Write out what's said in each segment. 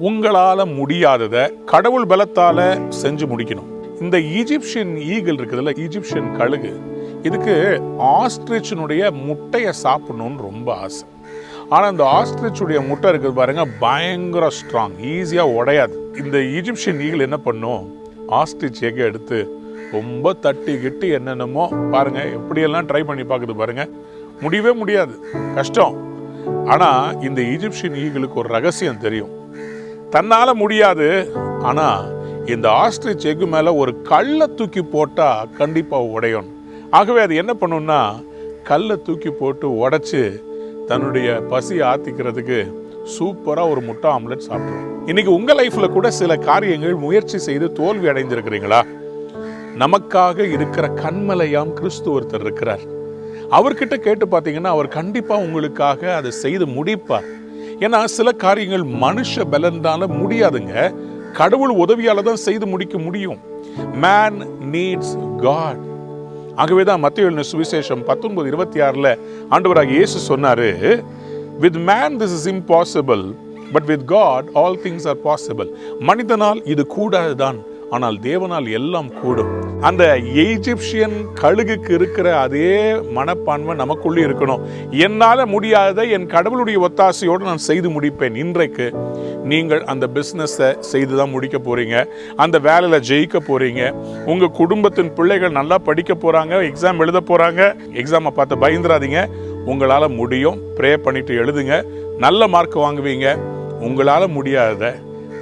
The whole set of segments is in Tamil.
உங்களால் முடியாததை கடவுள் பலத்தால் செஞ்சு முடிக்கணும். இந்த ஈஜிப்சியன் ஈகிள் இருக்குதுல்ல, ஈஜிப்சியன் கழுகு, இதுக்கு ஆஸ்ட்ரிச்சினுடைய முட்டையை சாப்பிடணும்னு ரொம்ப ஆசை. ஆனால் இந்த ஆஸ்ட்ரிச்சுடைய முட்டை இருக்குது பாருங்க, பயங்கர ஸ்ட்ராங், ஈஸியாக உடையாது. இந்த ஈஜிப்சியன் ஈகிள் என்ன பண்ணும், ஆஸ்ட்ரிச் எக்கை எடுத்து ரொம்ப தட்டி கிட்டி என்னென்னமோ பாருங்க, எப்படியெல்லாம் ட்ரை பண்ணி பார்க்குது பாருங்க, முடியவே முடியாது, கஷ்டம். ஆனால் இந்த ஈஜிப்சியன் ஈகிளுக்கு ஒரு ரகசியம் தெரியும், தன்னால் முடியாது. ஆனால் இந்த ஆஸ்ட்ரிச் எக்கு மேலே ஒரு கல்லை தூக்கி போட்டால் கண்டிப்பாக உடையும். ஆகவே அது என்ன பண்ணுன்னா, கல்லை தூக்கி போட்டு உடைச்சு தன்னுடைய பசி ஆத்திக்கிறதுக்கு சூப்பராக ஒரு முட்டை ஆம்லெட் சாப்பிடும். இன்னைக்கு உங்கள் லைஃப்பில் கூட சில காரியங்கள் முயற்சி செய்து தோல்வி அடைந்திருக்கிறீங்களா? நமக்காக இருக்கிற கண்மலையாம் கிறிஸ்து ஒருத்தர் இருக்கிறார். அவர்கிட்ட கேட்டு பார்த்தீங்கன்னா அவர் கண்டிப்பாக உங்களுக்காக அதை செய்து முடிப்பார். ஏன்னா சில காரியங்கள் மனுஷ பலனால முடியாதுங்க, கடவுள் உதவியால தான் செய்து முடிக்க முடியும். Man needs God. ஆகவே தான் மத்தேயு எழுதின சுவிசேஷம் 19:26 ஆண்டவராகிய இயேசு சொன்னாரு, with man this is impossible, but with God all things are possible. மனிதனால் இது கூடாதுதான், ஆனால் தேவனால் எல்லாம் கூடும். அந்த ஈஜிப்சியன் கழுகுக்கு இருக்கிற அதே மனப்பான்மை நமக்குள்ளே இருக்கணும். என்னால் முடியாததை என் கடவுளுடைய ஒத்தாசையோடு நான் செய்து முடிப்பேன். இன்றைக்கு நீங்கள் அந்த பிஸ்னஸை செய்து தான் முடிக்க போறீங்க, அந்த வேலையில் ஜெயிக்க போறீங்க, உங்கள் குடும்பத்தின் பிள்ளைகள் நல்லா படிக்க போறாங்க, எக்ஸாம் எழுத போறாங்க. எக்ஸாமை பார்த்து பயந்துராதீங்க, உங்களால் முடியும். ப்ரே பண்ணிட்டு எழுதுங்க, நல்ல மார்க் வாங்குவீங்க. உங்களால் முடியாததை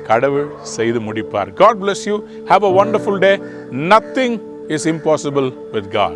கடவுள் செய்து முடிப்பார். God bless you. Have a wonderful day. Nothing is impossible with God.